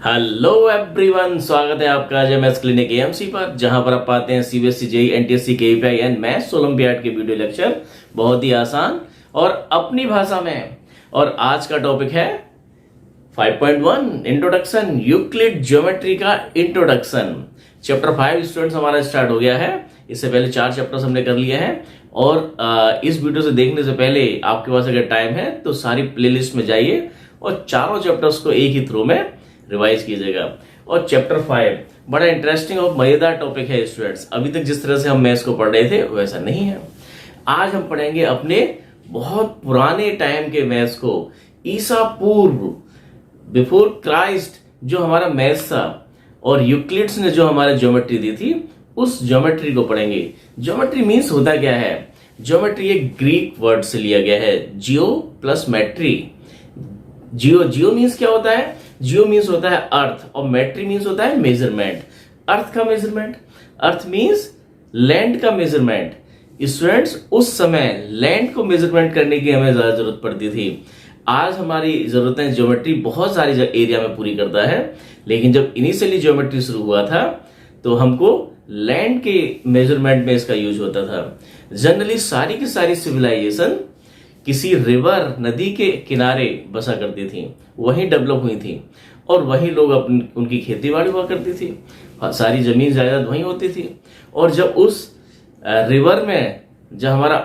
Hello everyone, स्वागत है आपका अजय मैथ्स क्लिनिक एएमसी पर, जहां पर आप पाते हैं CBSE JEE NTSC KVPY and maths olympiad के वीडियो लेक्चर बहुत ही आसान और अपनी भाषा में। और आज का टॉपिक है 5.1 इंट्रोडक्शन, यूक्लिड ज्योमेट्री का इंट्रोडक्शन। चैप्टर 5 स्टूडेंट्स हमारा स्टार्ट हो गया है। इससे पहले 4 चैप्टर्स हमने कर लिए हैं और इस वीडियो से देखने से पहले आपके पास अगर टाइम है तो सारी प्लेलिस्ट में जाइए और चारों चैप्टर्स को एक ही थ्रो में रिवाइज कीजिएगा। और चैप्टर 5 बड़ा इंटरेस्टिंग और मजेदार टॉपिक है स्टूडेंट्स। अभी तक जिस तरह से हम मैथ्स को पढ़ रहे थे वैसा नहीं है। आज हम पढ़ेंगे अपने बहुत पुराने टाइम के मैथ्स को, ईसा पूर्व, बिफोर क्राइस्ट जो हमारा मैथ्स था और यूक्लिड्स ने जो हमारे ज्योमेट्री दी थी उस ज्योमेट्री को पढ़ेंगे। ज्योमेट्री मीन्स होता क्या है? ज्योमेट्री एक ग्रीक वर्ड से लिया गया है, जियो प्लस मैट्री। जियो मीन्स क्या होता है? जियो मीन्स होता है अर्थ और मैट्री मीन्स होता है मेजरमेंट। अर्थ का मेजरमेंट, अर्थ मीन्स लैंड का मेजरमेंट। स्टूडेंट्स, उस समय लैंड को मेजरमेंट करने की हमें ज्यादा जरूरत पड़ती थी। आज हमारी जरूरतें ज्योमेट्री बहुत सारी एरिया में पूरी करता है, लेकिन जब इनिशियली ज्योमेट्री शुरू हुआ था तो हमको लैंड के मेजरमेंट में इसका यूज होता था। जनरली सारी की सारी सिविलाइजेशन किसी रिवर, नदी के किनारे बसा करती थी, वहीं डेवलप हुई थी और वहीं लोग उनकी खेती बाड़ी हुआ करती थी, सारी जमीन जायदाद वहीं होती थी। और जब उस रिवर में जब हमारा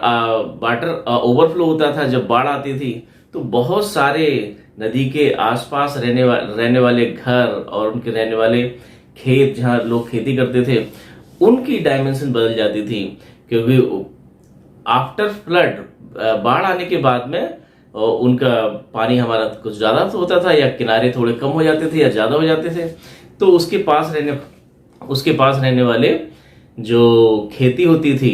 वाटर ओवरफ्लो होता था, जब बाढ़ आती थी, तो बहुत सारे नदी के आसपास रहने वाले घर और उनके रहने वाले खेत जहाँ लोग खेती करते थे उनकी डायमेंशन बदल जाती थी, क्योंकि आफ्टर फ्लड, बाढ़ आने के बाद में उनका पानी हमारा कुछ ज्यादा होता था या किनारे थोड़े कम हो जाते थे या ज्यादा हो जाते थे, तो उसके पास रहने वाले जो खेती होती थी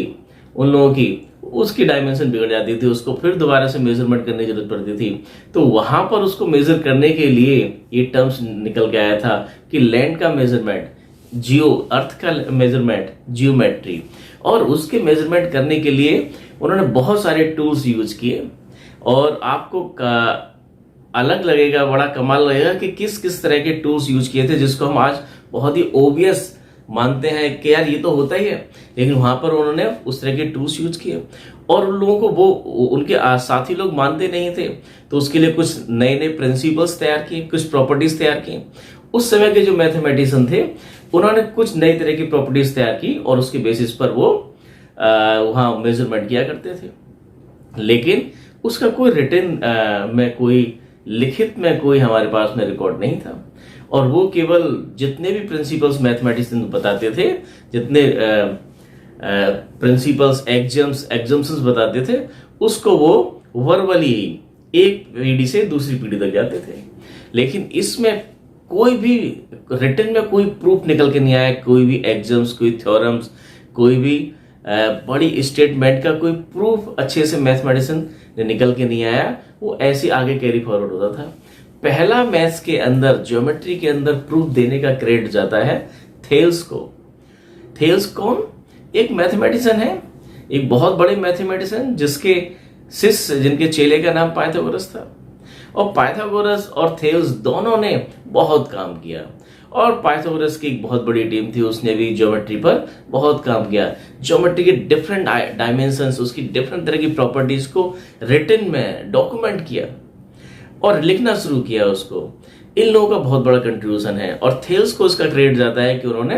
उन लोगों की, उसकी डायमेंशन बिगड़ जाती थी, उसको फिर दोबारा से मेजरमेंट करने की जरूरत पड़ती थी। तो वहां पर उसको मेजर करने के लिए ये टर्म्स निकल के आया था कि लैंड का मेजरमेंट जियो, अर्थ का मेजरमेंट जियोमेट्री। और उसके मेजरमेंट करने के लिए उन्होंने बहुत सारे टूल्स यूज किए और आपको अलग लगेगा, बड़ा कमाल लगेगा कि किस किस तरह के टूल्स यूज किए थे, जिसको हम आज बहुत ही ओबियस मानते हैं कि यार ये तो होता ही है, लेकिन वहां पर उन्होंने उस तरह के टूल्स यूज किए और उन लोगों को वो उनके साथी लोग मानते नहीं थे, तो उसके लिए कुछ नए नए प्रिंसिपल्स तैयार किए, कुछ प्रॉपर्टीज तैयार की। उस समय के जो मैथमेटिशियन थे उन्होंने कुछ नई तरह की प्रॉपर्टीज तैयार की और उसके बेसिस पर वो वहां मेजरमेंट किया करते थे। लेकिन उसका कोई रिटन में, कोई लिखित में कोई हमारे पास में रिकॉर्ड नहीं था। और वो केवल जितने भी प्रिंसिपल्स मैथमेटिशियन बताते थे, जितने प्रिंसिपल्स एग्जाम्पल्स बताते थे, उसको वो वर्बली एक पीढ़ी से दूसरी पीढ़ी तक जाते थे। लेकिन इसमें कोई भी रिटन में कोई प्रूफ निकल के नहीं आया, कोई भी एग्जाम्स, कोई थ्योरम्स, कोई भी बड़ी स्टेटमेंट का कोई प्रूफ अच्छे से मैथमेटिशियन ने निकल के नहीं आया। वो ऐसे आगे कैरी फॉरवर्ड होता था। पहला मैथ्स के अंदर, ज्योमेट्री के अंदर प्रूफ देने का क्रेडिट जाता है थेल्स को। थेल्स कौन? एक मैथमेटिशियन है, एक बहुत बड़े मैथमेटिशियन जिसके शिष्य, जिनके चेले का नाम पाइथागोरस था। और पाइथागोरस और थेल्स दोनों ने बहुत काम किया और पाइथागोरस की एक बहुत बड़ी टीम थी, उसने भी ज्योमेट्री पर बहुत काम किया। ज्योमेट्री के डिफरेंट डायमेंशंस, उसकी डिफरेंट तरह की प्रॉपर्टीज को रिटन में डॉक्यूमेंट किया और लिखना शुरू किया उसको। इन लोगों का बहुत बड़ा कंट्रीब्यूशन है और थेल्स को उसका क्रेडिट जाता है कि उन्होंने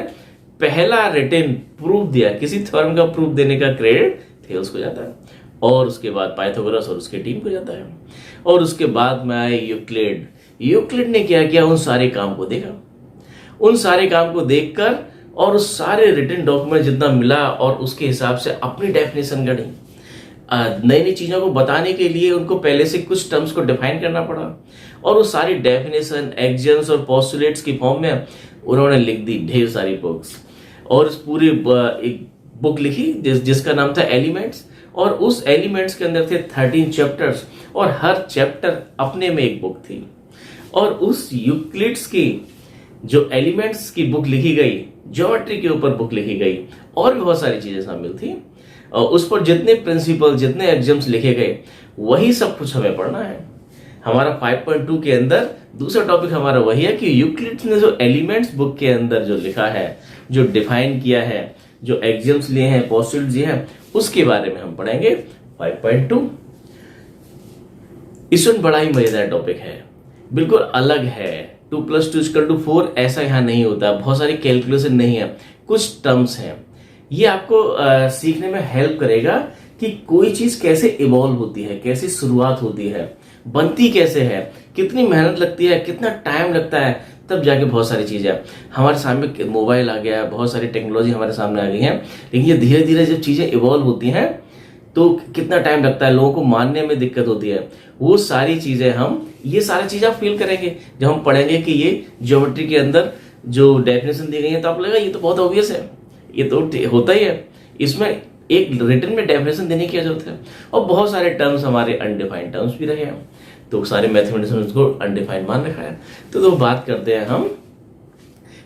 पहला रिटन प्रूफ दिया। किसी थ्योरम का प्रूफ देने का क्रेडिट थेल्स को जाता है और उसके बाद पाइथागोरस और उसकी टीम को जाता है। और उसके बाद में आए यूक्लिड। यूक्लिड ने क्या किया? उन सारे काम को देखा, उन सारे काम को देखकर और उस सारे रिटन डॉक्यूमेंट जितना मिला और उसके हिसाब से अपनी डेफिनेशन गढ़ी। नई नई चीजों को बताने के लिए उनको पहले से कुछ टर्म्स को डिफाइन करना पड़ा और वो सारी डेफिनेशन, एक्जम्स और पोस्टुलेट्स की फॉर्म में उन्होंने लिख दी ढेर सारी बुक्स। और इस पूरी एक बुक लिखी जिसका नाम था एलिमेंट्स, और उस एलिमेंट्स के अंदर थे 13 चैप्टर्स और हर चैप्टर अपने में एक बुक थी। और उस यूक्लिड्स की जो एलिमेंट्स की बुक लिखी गई, ज्योमेट्री के ऊपर बुक लिखी गई और भी बहुत सारी चीजें शामिल थी। और उस पर जितने प्रिंसिपल, जितने एग्जाम्स लिखे गए, वही सब कुछ हमें पढ़ना है। हमारा 5.2 के अंदर दूसरा टॉपिक हमारा वही है कि यूक्लिड्स ने जो एलिमेंट्स बुक के अंदर जो लिखा है, जो डिफाइन किया है, जो एक्सियम्स लिए हैं, पोस्टुलेट्स दिए हैं, उसके बारे में हम पढ़ेंगे 5.2। इसमें बड़ा ही मजेदार टॉपिक है, बिल्कुल अलग है। 2+2=4 ऐसा यहाँ नहीं होता, बहुत सारी कैलकुलेशन नहीं है, कुछ टर्म्स हैं। ये आपको सीखने में हेल्प करेगा कि कोई चीज कैसे इवॉल्व होती है, कैसे शुरुआत होती है, बनती कैसे है, कितनी मेहनत लगती है, कितना टाइम लगता है, तब जाके बहुत सारी चीजें हमारे सामने। मोबाइल आ गया है, बहुत सारी टेक्नोलॉजी हमारे सामने आ गई है, लेकिन ये धीरे धीरे जब चीजें इवॉल्व होती हैं तो कितना टाइम लगता है, लोगों को मानने में दिक्कत होती है। वो सारी चीजें ये सारी चीजें आप फील करेंगे जब हम पढ़ेंगे कि ये ज्योमेट्री के अंदर जो डेफिनेशन दी गई है, तो आप लगेगा ये तो बहुत ऑब्वियस है, ये तो होता ही है। इसमें एक रिटन में डेफिनेशन देने की जरूरत है। और बहुत सारे टर्म्स हमारे अनडिफाइंड टर्म्स भी रहे हैं, तो सारे मैथमेटिशियंस को अनडिफाइंड मान रखा है। तो बात करते हैं हम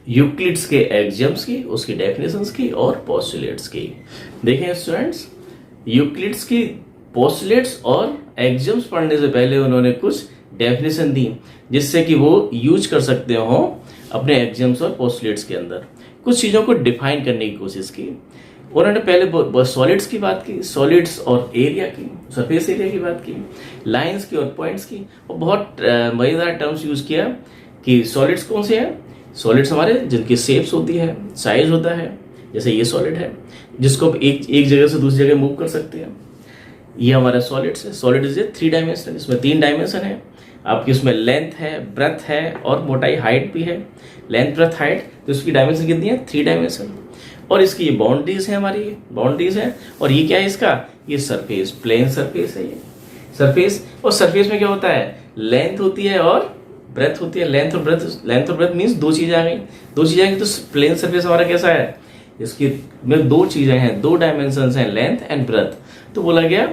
यूक्लिड्स के एक्सियम्स की, उसकी डेफिनेशंस की और पोस्टुलेट्स की। देखें स्टूडेंट्स, यूक्लिड्स की पोस्टुलेट्स और एक्सियम्स पढ़ने से पहले उन्होंने कुछ डेफिनेशन दी, जिससे कि वो यूज कर सकते हो अपने एक्सियम्स और पोस्टुलेट्स के अंदर। कुछ चीजों को डिफाइन करने की कोशिश की। उन्होंने पहले सॉलिड्स की बात की, सॉलिड्स और एरिया की, सरफेस एरिया की बात की, लाइंस की और पॉइंट्स की, और बहुत मजेदार टर्म्स यूज किया कि सॉलिड्स कौन से हैं। सॉलिड्स हमारे जिनकी शेप्स होती है, साइज होता है, जैसे ये सॉलिड है जिसको एक जगह से दूसरी जगह मूव कर सकते हैं, ये हमारा सॉलिड्स है। सॉलिड इज 3 डायमेंशन, इसमें 3 डायमेंशन है आपकी, उसमें लेंथ है, ब्रेथ है और मोटाई, हाइट भी है। लेंथ, ब्रेथ, हाइट, तो इसकी डायमेंशन कितनी है? 3 डायमेंशन। और इसकी ये बाउंड्रीज है, हमारी ये बाउंड्रीज है। और ये क्या है इसका? ये सरफेस, प्लेन सरफेस है ये सरफेस। और सरफेस में क्या होता है? लेंथ होती है और ब्रेथ होती है। लेंथ और ब्रेथ मीन्स 2 चीजें आ गई, 2 चीजें आ गई। तो प्लेन सरफेस हमारा कैसा है? इसकी में 2 चीजें हैं, 2 डायमेंशन हैं, लेंथ एंड ब्रेथ। तो बोला गया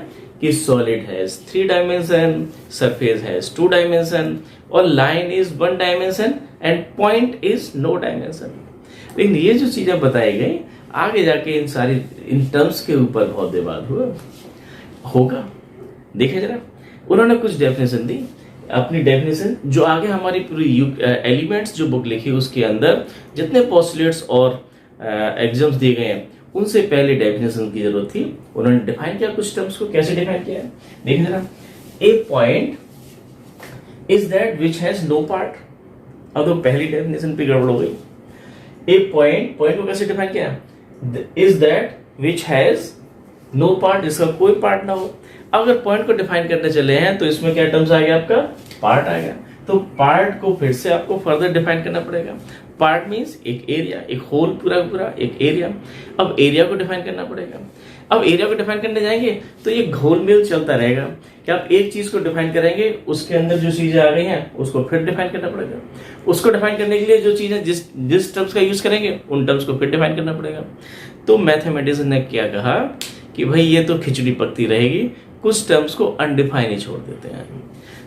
कि solid has 3 dimension, surface has 2 dimension, और line is 1 dimension and point is no dimension. लेकिन ये जो चीजें बताई गई, आगे जाके इन टर्म्स के ऊपर बहुत विवाद होगा। देखिए जरा, उन्होंने कुछ डेफिनेशन दी, अपनी डेफिनेशन जो आगे हमारी पूरी एलिमेंट्स जो बुक लिखी उसके अंदर जितने पोस्टुलेट्स और एग्जाम्स दिए गए हैं, उनसे पहले डेफिनेशन की जरूरत थी। उन्होंने डिफाइन किया कुछ टर्म्स को। कैसे डिफाइन किया है देखिए जरा। A point is that which has no part. अब तो पहली डेफिनेशन पे गड़बड़ हो गई। ए पॉइंट को कैसे डिफाइन किया? Is that which has no part, इसका कोई पार्ट ना हो। अगर पॉइंट को डिफाइन करने चले हैं तो इसमें क्या टर्म्स आ गया? आपका पार्ट आ गया। तो पार्ट को फिर से आपको फर्दर डिफाइन करना पड़ेगा। पार्ट मीन्स एक एरिया, एक होल, पूरा एक एरिया। अब एरिया को डिफाइन करना पड़ेगा। अब एरिया को डिफाइन करने जाएंगे तो ये घोलमेल चलता रहेगा कि आप एक चीज को डिफाइन करेंगे, उसके अंदर जो चीजें आ गई हैं उसको फिर डिफाइन करना पड़ेगा। उसको डिफाइन करने के लिए जो चीजें जिस टर्म्स का यूज करेंगे उन टर्म्स को फिर डिफाइन करना पड़ेगा। तो मैथमेटिशियन ने क्या कहा कि भाई ये तो खिचड़ी पकती रहेगी, कुछ टर्म्स को अनडिफाइन ही छोड़ देते हैं।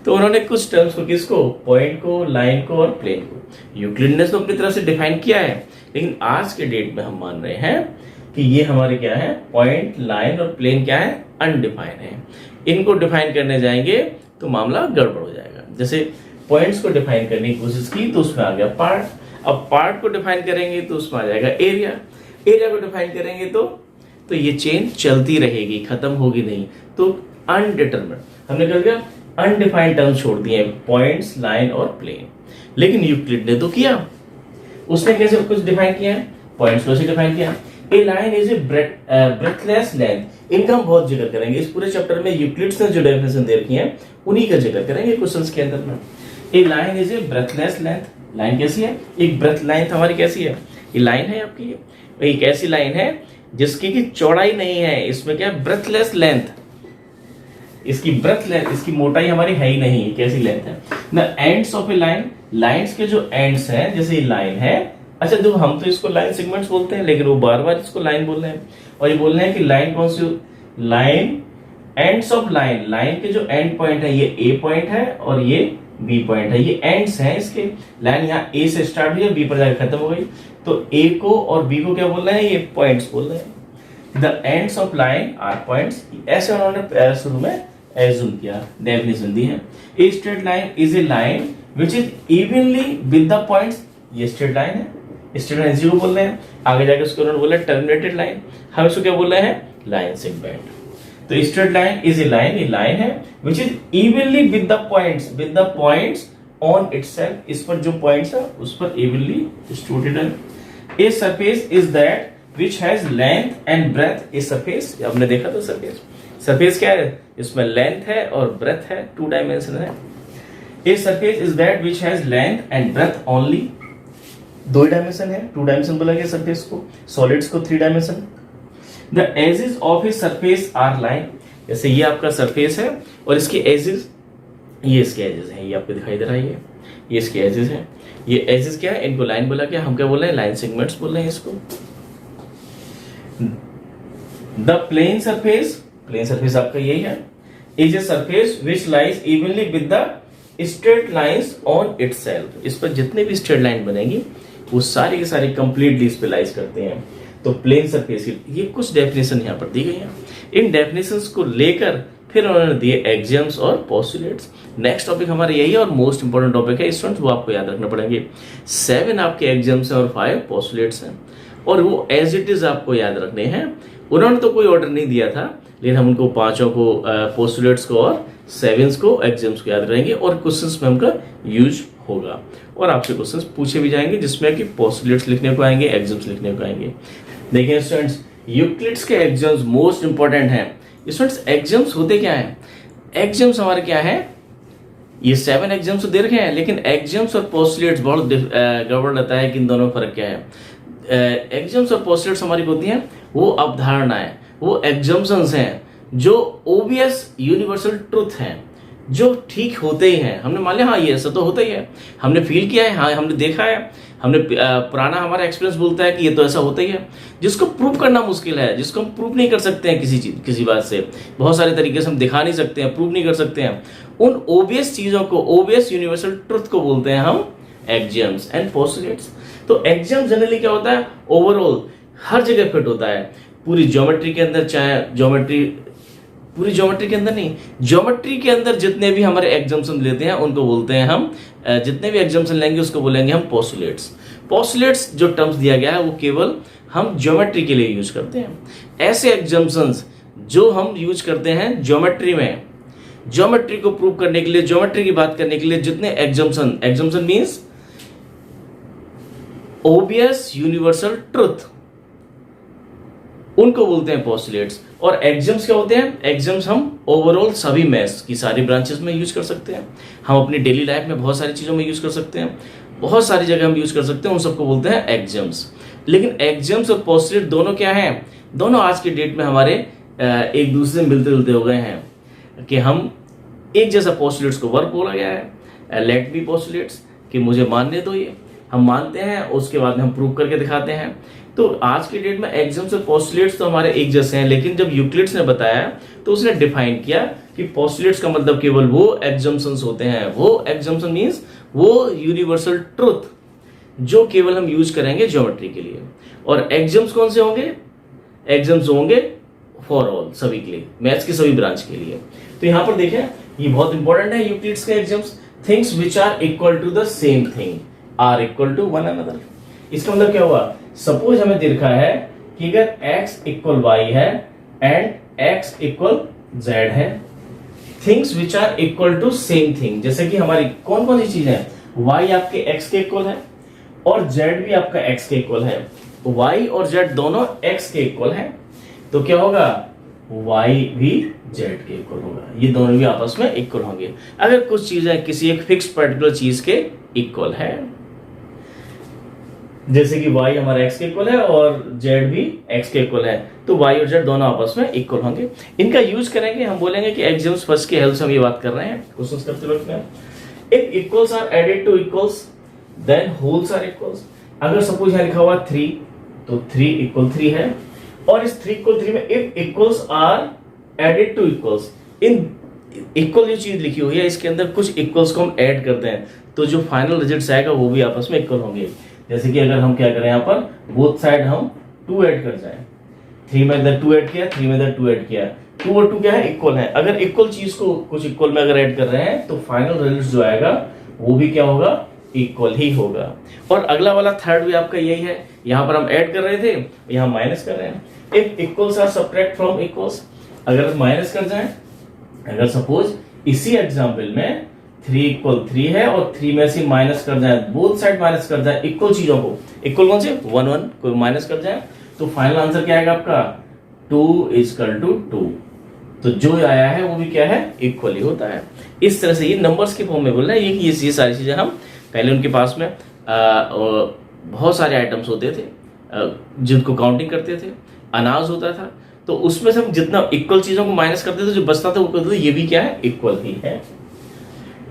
तो उन्होंने कुछ टर्म्स को, किसको? पॉइंट को, लाइन को और प्लेन को। यूक्लिड ने तो अपनी तरफ से डिफाइन किया है, लेकिन आज के डेट में हम मान रहे हैं कि ये हमारे क्या है? पॉइंट, लाइन और प्लेन क्या है? अनडिफाइन है। इनको डिफाइन करने जाएंगे तो मामला गड़बड़ हो जाएगा। जैसे पॉइंट्स को डिफाइन करने की कोशिश की तो उसमें आ गया पार्ट। अब पार्ट को डिफाइन करेंगे तो उसमें आ जाएगा एरिया। एरिया को डिफाइन करेंगे तो ये चेन चलती रहेगी, खत्म होगी नहीं। तो अनडिटरमिन्ड, हमने कर दिया अनडिफाइंड टर्म छोड़ दिए, पॉइंट्स, लाइन और प्लेन। लेकिन यूक्लिड ने तो किया, उसने कैसे कुछ डिफाइन किया है? पॉइंट्स को डिफाइन किया। A line is a breathless length. इनका हम बहुत जिक्र करेंगे इस पूरे चैप्टर में। यूक्लिड्स ने जो डेफिनेशन दे रखी है उन्हीं का जिक्र करेंगे क्वेश्चंस के अंदर में। A line is a breathless length. Line कैसी है? एक ब्रेथ लेंथ हमारी कैसी है? ये लाइन है आपकी, एक ऐसी लाइन है जिसकी की चौड़ाई नहीं है। इसमें क्या है? Breathless length. इसकी ब्रेथ लेंथ, इसकी मोटाई हमारी है ही नहीं। कैसी लेंथ है? The ends of A line, lines के जो एंड्स हैं, जैसे ये लाइन है, अच्छा जो हम तो इसको लाइन सेगमेंट्स बोलते हैं, लेकिन वो बार बार इसको लाइन बोल रहे हैं। और ये बोल रहे हैं कि लाइन कौन सी? Line, ends of line, line के जो एंड पॉइंट है, ये ए पॉइंट है और ये बी पॉइंट है। ये एंड्स हैं इसके। लाइन यहाँ ए से स्टार्ट हुई, बी पर जाकर खत्म हो गई। तो ए को और बी को क्या बोल रहे हैं? ये पॉइंट्स बोल रहे हैं। The ends of line are points. ऐसे उन्होंने शुरू में एज्यूम किया, डेफिनेशन दी है। A straight line is a line which is evenly with the points, ये स्ट्रेट लाइन है, स्ट्रेट लाइन इसी को बोल रहे हैं। आगे जाकर उसको उन्होंने बोला टर्मिनेटेड लाइन, हम इसको क्या बोल रहे हैं, लाइन सेगमेंट। तो straight line is a line, ये लाइन है विच is evenly with the points on itself, इस पर जो पॉइंट्स है उस पर इवनली डिस्ट्रीब्यूटेड है। A surface is that which has length and breadth, a surface आपने देखा था, सरफेस क्या है, इसमें लेंथ है और ब्रेथ है, 2 डायमेंशन है। A surface is that which has length and breadth only, 2 dimension है, 2 डायमेंशन बोला गया सरफेस को, सॉलिड्स को 3 dimension. The edges of a surface are line, जैसे ये आपका सरफेस है और इसके एजेस, ये इसके एजेस हैं, ये आपको दिखाई दे रहा है, ये इसके एजेस हैं। ये एजेस क्या है, इनको लाइन बोला गया, हम क्या बोल रहे हैं, लाइन सेगमेंट्स बोल रहे हैं इसको। द प्लेन सरफेस आपका यही है, is a surface which lies evenly with the straight lines on itself, इस पर जितने भी स्ट्रेट लाइन बनेंगी वो सारी की सारी कंप्लीटली इस पे लाइज करते हैं। तो प्लेन सरफेस की ये कुछ डेफिनेशन यहाँ पर दी गई हैं। इन डेफिनेशंस को लेकर फिर उन्होंने दिए एग्जाम्स और पोस्टुलेट्स। नेक्स्ट टॉपिक हमारा यही है और मोस्ट इंपोर्टेंट टॉपिक है स्टूडेंट्स, वो आपको याद रखना पड़ेंगे। 7 आपके एग्जाम्स हैं और 5 पोस्टुलेट्स हैं, और वो एज इट इज आपको याद रखने हैं। उन्होंने तो कोई ऑर्डर नहीं दिया था, लेकिन हम उनको 5 को पोस्टुलेट्स को और 7 को एग्जाम्स को याद रहेंगे और क्वेश्चंस में उनका यूज होगा, और आपसे क्वेश्चंस पूछे भी जाएंगे जिसमें कि पोस्टुलेट्स लिखने को आएंगे, एग्जाम्स लिखने को आएंगे। देखिए स्टूडेंट्स, यूक्लिड्स के एग्जाम्स मोस्ट इंपॉर्टेंट हैं। स्टूडेंट्स एग्जाम्स होते क्या है, एग्जाम्स हमारे क्या है, ये 7 एग्जाम्स तो दे रखे हैं, लेकिन एग्जाम्स और पोस्टुलेट्स बहुत गड़बड़ रहता है कि इन दोनों में फर्क क्या है। एग्जाम्स और पोस्टुलेट्स हमारी होती हैं वो अवधारणाएं, वो एग्जम्पशंस हैं जो ओबियस यूनिवर्सल ट्रुथ हैं, जो ठीक होते ही हैं। हमने मान लिया हाँ ये ऐसा तो होता ही है, हमने फील किया है, हाँ हमने देखा है, हमने पुराना हमारा एक्सपीरियंस बोलता है कि ये तो ऐसा होता ही है। जिसको प्रूव करना मुश्किल है, जिसको हम प्रूव नहीं कर सकते हैं किसी बात से, बहुत सारे तरीके से हम दिखा नहीं सकते हैं, प्रूव नहीं कर सकते हैं, उन ओबियस चीजों को, ओबियस यूनिवर्सल ट्रुथ को बोलते हैं हम एग्जाम्स एंड पोस्टुलेट्स। तो एग्जाम जनरली क्या होता है, ओवरऑल हर जगह फिट होता है, पूरी ज्योमेट्री के अंदर, चाहे पूरी ज्योमेट्री के अंदर नहीं, ज्योमेट्री के अंदर जितने भी हमारे एग्जाम्पशन लेते हैं उनको बोलते हैं हम, जितने भी एग्जाम्पशन लेंगे उसको बोलेंगे हम पोस्टुलेट्स। पोस्टुलेट्स जो टर्म्स दिया गया है वो केवल हम ज्योमेट्री के लिए यूज करते हैं। ऐसे एग्जाम्पशंस जो हम यूज करते हैं ज्योमेट्री में, ज्योमेट्री को प्रूव करने के लिए, ज्योमेट्री की बात करने के लिए जितने exemption means obvious universal truth, उनको बोलते हैं पोस्टुलेट्स। और एग्जाम्स क्या होते हैं, एग्जाम्स हम ओवरऑल सभी मैथ्स की सारी ब्रांचेस में यूज कर सकते हैं, हम अपनी डेली लाइफ में बहुत सारी चीजों में यूज कर सकते हैं, बहुत सारी जगह हम यूज कर सकते हैं, उन सबको बोलते हैं एग्जाम्स। लेकिन एग्जाम्स और पोस्टुलेट दोनों क्या हैं, दोनों आज की डेट में हमारे एक दूसरे से मिलते जुलते हो गए हैं कि हम एक जैसा पोस्टुलेट्स को वर्ब बोला गया है, लेट बी पोस्टुलेट्स, कि मुझे मानने दो, ये हम मानते हैं, उसके बाद में हम प्रूव करके दिखाते हैं। तो आज की डेट में एग्जाम्स और पोस्टुलेट्स तो हमारे एक जैसे हैं, लेकिन जब यूक्लिड्स ने बताया तो उसने डिफाइन किया कि पोस्टुलेट्स का मतलब केवल वो एग्जाम्पशंस होते हैं, वो एग्जाम्पशन मींस वो यूनिवर्सल ट्रुथ जो केवल हम यूज करेंगे ज्योमेट्री के लिए। और एग्जाम्स कौन से होंगे, एग्जाम्स होंगे फॉर ऑल, सभी के लिए, मैथ्स की सभी ब्रांच के लिए। तो यहां पर देखें, ये बहुत इंपॉर्टेंट है यूक्लिड्स के exams. Things which are equal to the same thing are equal to one another. इसका मतलब क्या हुआ, सपोज हमें दे रखा है कि अगर x इक्वल y है एंड x इक्वल z है, things which are equal to same thing, जैसे कि हमारी कौन कौन सी चीजें हैं, y आपके x के इक्वल है और z भी आपका x के इक्वल है, y और z दोनों x के इक्वल है, तो क्या होगा, y भी z के इक्वल होगा, ये दोनों भी आपस में इक्वल होंगे अगर कुछ चीजें किसी एक फिक्स पर्टिकुलर चीज के इक्वल है। जैसे कि y हमारा x के इक्वल है और z भी x के इक्वल है, तो y और z दोनों आपस में इक्वल होंगे। इनका यूज करेंगे, हम बोलेंगे कि एग्जाम्स फर्स्ट के हेल्प से हम ये बात कर रहे हैं क्वेश्चंस करते वक्त में। If equals are added to equals then wholes are equals. अगर सपोज यहां लिखा हुआ 3, तो 3 इक्वल 3 है, और इस 3 इक्वल 3 में if equals are added to equals, इन इक्वल जो चीज लिखी हुई है इसके अंदर कुछ इक्वल्स को हम ऐड करते हैं, तो जो फाइनल रिजल्ट आएगा वो भी आपस में इक्वल होंगे। जैसे कि अगर हम क्या करें, यहाँ पर बोथ साइड हम 2 ऐड कर जाए, 3 में इधर 2 ऐड किया, 3 में इधर 2 ऐड किया, 2 और 2 क्या है, इक्वल है। अगर इक्वल चीज को कुछ इक्वल में अगर ऐड कर रहे हैं तो फाइनल रिजल्ट जो आएगा वो भी क्या होगा, इक्वल ही होगा। और अगला वाला थर्ड भी आपका यही है, यहां पर हम ऐड कर रहे थे, यहां माइनस कर रहे हैं। If equals are subtract from equals, अगर माइनस कर जाए, अगर सपोज इसी एग्जाम्पल में 3 इक्वल 3 है और 3 में से माइनस कर जाए, बोथ साइड माइनस कर जाए इक्वल चीजों को, इक्वल कौन से 1 1 कोई माइनस कर जाए, तो फाइनल आंसर क्या आएगा आपका 2 इक्वल टू 2। तो जो आया है वो भी क्या है, इक्वल ही होता है। इस तरह से ये नंबर्स के फॉर्म में बोल रहे हैं ये सारी चीजें हम पहले उनके पास में बहुत सारे आइटम्स होते थे जिनको काउंटिंग करते थे, अनाज होता था, तो उसमें से हम जितना इक्वल चीजों को माइनस करते थे जो बचता था वो करते थे, ये भी क्या है, इक्वल ही है।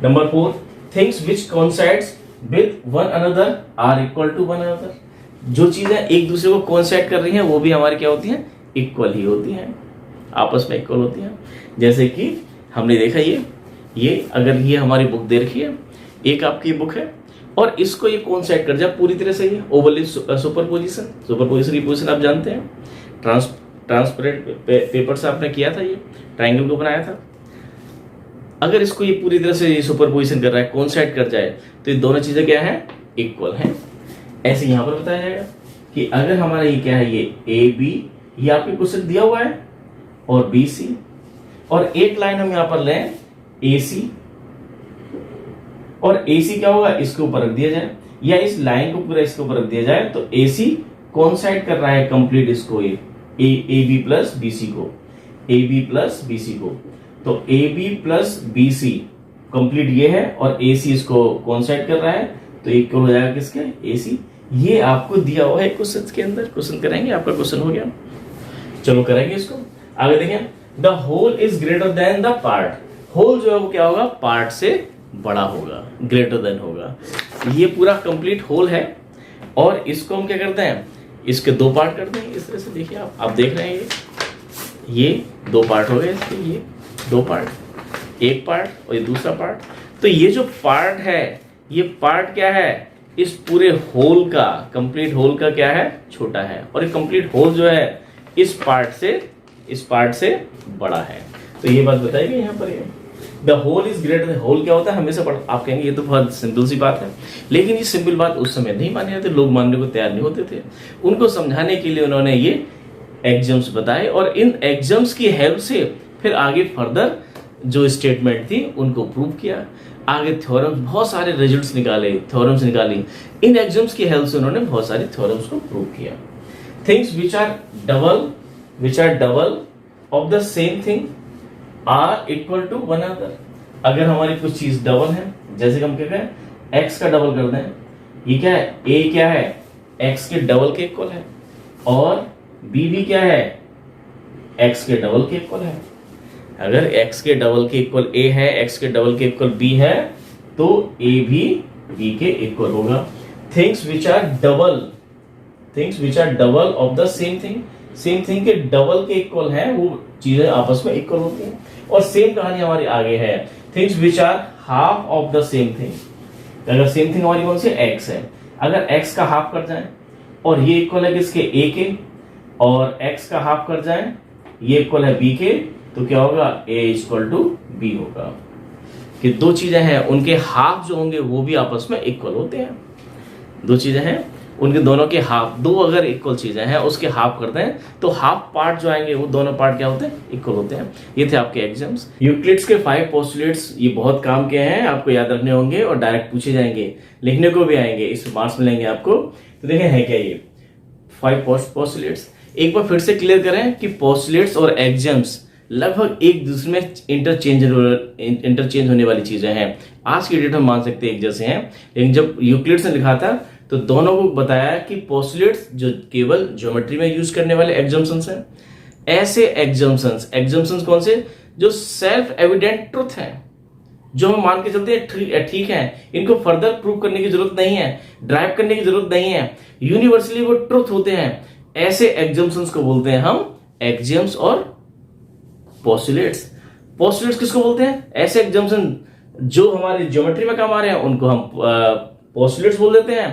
Number 4, things which coincides with one another are equal to one another. जो चीजें एक दूसरे को कोइंसाइड कर रही हैं वो भी हमारी क्या होती हैं, इक्वल ही होती हैं, आपस में इक्वल होती हैं। जैसे कि हमने देखा ये अगर ये हमारी बुक दे रखी है, एक आपकी बुक है और इसको ये कोइंसाइड कर जाए पूरी तरह से, ये ओवरलैप सुपरपोजिशन की पोजीशन आप जानते हैं, ट्रांसपेरेंट पेपर से आपने किया था, ये ट्रायंगल को बनाया था। अगर इसको ये पूरी तरह से सुपरपोजिशन कर रहा है, कोइंसाइड कर जाए, तो ये दोनों चीजें क्या है, इक्वल हैं। ऐसे यहां पर बताया जाएगा कि अगर हमारा ये क्या है, ये ए बी, ये आपके क्वेश्चन दिया हुआ है, और बी सी, और एक लाइन हम यहां पर लें ए सी, और ए सी क्या होगा, इसके ऊपर रख दिया जाए, या इस लाइन को पूरा इसके ऊपर रख दिया जाए, तो ए सी कोइंसाइड कर रहा है कंप्लीट इसको, A B plus B C को, A B plus B C को, तो A B plus B C complete ये है, और ए सी इसको कोइंसाइड कर रहा है, तो इक्वल हो जाएगा किसके, ए सी। ये आपको दिया हुआ है क्वेश्चन के अंदर, क्वेश्चन करेंगे, आपका क्वेश्चन हो गया। चलो करेंगे इसको आगे। देखें, the whole is greater than the part. Whole जो है वो क्या होगा, पार्ट से बड़ा होगा, ग्रेटर देन होगा। ये पूरा कंप्लीट होल है, और इसको हम क्या करते हैं, इसके 2 पार्ट करते हैं। इस तरह से देखिए आप देख रहे हैं, ये 2 पार्ट हो गए इसके, ये 2 पार्ट, एक पार्ट और ये दूसरा पार्ट। तो ये जो पार्ट है, ये पार्ट क्या है, इस पूरे होल का, कंप्लीट होल का क्या है, छोटा है, और ये कंप्लीट होल जो है इस पार्ट से बड़ा है। तो ये बात बताइए यहाँ पर, the whole is greater. Whole क्या होता है, हमेशा बड़ा। आप कहेंगे ये तो बहुत सिंपल सी बात है, लेकिन ये सिंपल बात उस समय नहीं माने जाते, लोग मानने को तैयार नहीं होते थे। उनको समझाने के लिए उन्होंने ये एग्जाम्स बताए, और इन एग्जाम्स की हेल्प से फिर आगे फर्दर जो स्टेटमेंट थी उनको प्रूव किया, आगे थ्योरम, बहुत सारे रिजल्ट्स निकाले, थ्योरम्स निकाली। इन एग्जाम्स की हेल्प से उन्होंने बहुत सारे थ्योरम्स को प्रूव किया। Things which are double of the same thing are equal to one another. अगर हमारी कुछ चीज डबल है, जैसे कि हम क्या कहें, एक्स का डबल कर दें, ये क्या है, ए क्या है, एक्स के डबल के इक्वल है, और बी भी क्या है, एक्स के डबल के इक्वल है। अगर एक्स के डबल के इक्वल ए है, एक्स के डबल के इक्वल बी है, तो ए भी बी के इक्वल होगा। Things which are double of the same thing के डबल के इक्वल है, वो चीजें आपस में इक्वल होती हैं। और सेम कहानी हमारी आगे है, things which are half of the same thing. अगर सेम थिंग हमारी कौन सी, एक्स है, अगर एक्स का हाफ कर जाए, और ये इक्वल है किसके, ए के, और एक्स का हाफ कर जाए, ये इक्वल है बी के, तो क्या होगा, ए इक्वल टू बी होगा। कि 2 चीजें हैं, उनके हाफ जो होंगे वो भी आपस में इक्वल होते हैं। 2 चीजें हैं, उनके दोनों के हाफ, 2 अगर इक्वल चीजें हैं उसके हाफ करते हैं, तो हाफ पार्ट जो आएंगे वो दोनों पार्ट क्या होते हैं, इक्वल होते हैं। ये थे आपके एग्जाम्स। यूक्लिड्स के 5 पोस्टुलेट्स, ये बहुत काम के हैं, आपको याद रखने होंगे, और डायरेक्ट पूछे जाएंगे, लिखने को भी आएंगे, इस मार्क्स मिलेंगे आपको। तो देखें है क्या ये 5 पोस्टुलेट्स। एक बार फिर से क्लियर करें कि पोस्टुलेट्स और एग्जाम्स लगभग एक दूसरे में इंटरचेंज होने वाली चीजें हैं। आज की डेट में मान सकते हैं एक जैसे हैं, लेकिन जब यूक्लिड्स ने लिखा था तो दोनों को बताया कि पोस्टुलेट्स जो केवल ज्योमेट्री में यूज करने वाले एग्जम्पशंस हैं, ऐसे एग्जम्पशंस कौन से, जो सेल्फ एविडेंट ट्रुथ हैं, जो हम मान के चलते हैं ठीक है, इनको फर्दर प्रूव करने की जरूरत नहीं है, ड्राइव करने की जरूरत नहीं है, यूनिवर्सली वो ट्रुथ होते हैं। ऐसे एग्जम्पशंस को बोलते हैं हम एक्सियम्स और पोस्टुलेट्स। पोस्टुलेट्स किसको बोलते हैं, ऐसे एग्जम्पशन जो हमारी ज्योमेट्री में काम आ रहे हैं, उनको हम पोस्टुलेट्स बोल देते हैं।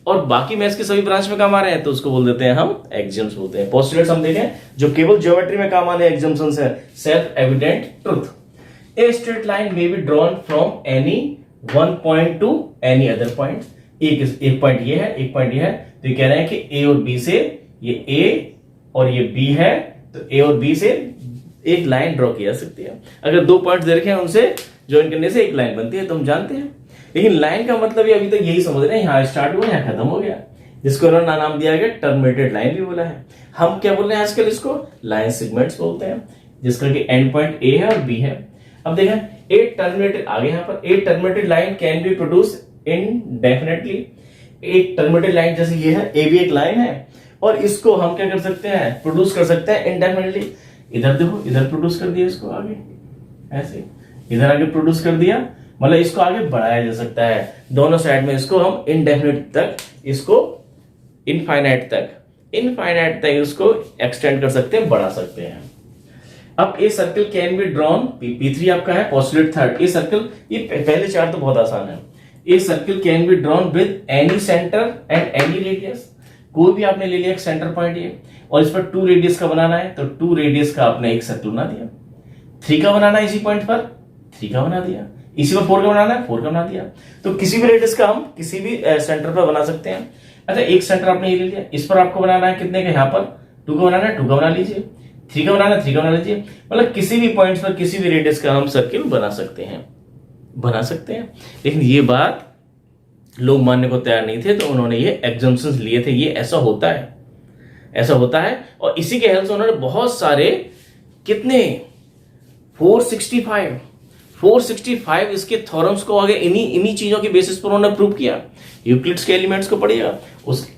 और बाकी मैथ्स के सभी ब्रांच में काम आ रहे हैं तो उसको बोल देते हैं हम एक्सियम्स बोलते हैं। पोस्टुलेट्स हम देखें जो केवल ज्योमेट्री में काम आने एग्जाम्पल्स है, self evident truth. A straight line may be drawn from any one point two any other point. एक पॉइंट ये है, एक पॉइंट ये है, तो ये कह रहे हैं कि ए और बी से, ये ए और ये बी है, तो ए और बी से एक लाइन ड्रॉ की जा सकती है। अगर दो पॉइंट्स दे रखे हैं उनसे ज्वाइन करने से एक लाइन बनती है, तो हम जानते हैं। लेकिन लाइन का मतलब ये अभी तक यही समझ रहे हैं, यहां स्टार्ट हुआ यहां खत्म हो गया, जिसको उन्होंने नाम दिया गया टर्मिनेटेड लाइन भी बोला है। हम क्या बोल रहे हैं आजकल, इसको लाइन सेगमेंट्स बोलते हैं, जिसका कि एंड पॉइंट ए है और बी है। अब देखें, ए टर्मिनेटेड आगे यहां पर a terminated line can be produce indefinitely. एक टर्मिनेटेड लाइन जैसे ये है, ए भी एक लाइन है, और इसको हम क्या कर सकते हैं, प्रोड्यूस कर सकते हैं इनडेफिनेटली। इधर देखो, इधर प्रोड्यूस कर दिया इसको आगे, ऐसे इधर आगे प्रोड्यूस कर दिया, मतलब इसको आगे बढ़ाया जा सकता है दोनों साइड में। इसको हम इनडेफिनेट तक, इसको इनफाइनाइट तक इसको एक्सटेंड कर सकते हैं, बढ़ा सकते हैं। अब a circle can be drawn, P3 आपका है पोस्टुलेट थर्ड। ए सर्कल, ये पहले चार तो बहुत आसान है। A circle can be drawn with any centre and any radius. कोई भी आपने ले लिया एक सेंटर पॉइंट ये, और इस पर 2 रेडियस का बनाना है, तो 2 रेडियस का आपने एक सर्कल बना दिया। 3 का बनाना है इसी पॉइंट पर, 3 का बना दिया। इसी पर 4 का बनाना है, 4 का बना दिया। तो किसी भी रेडियस का हम किसी भी सेंटर पर बना सकते हैं। अच्छा, एक सेंटर आपने ये ले लिया, इस पर आपको बनाना है कितने का, यहाँ पर 2 का बनाना है, 2 का बना लीजिए। 3 का बनाना है, 3 का बना लीजिए। मतलब किसी भी पॉइंट पर किसी भी रेडियस का हम सर्किल बना सकते हैं। लेकिन ये बात लोग मानने को तैयार नहीं थे, तो उन्होंने ये एग्जम्पशंस लिए थे, ये ऐसा होता है। और इसी के हेल्प से उन्होंने बहुत सारे, कितने 465 इसके थ्योरम्स को आगे इन्हीं चीजों के बेसिस पर उन्होंने प्रूव किया। यूक्लिड्स के एलिमेंट्स को पढ़िएगा, उस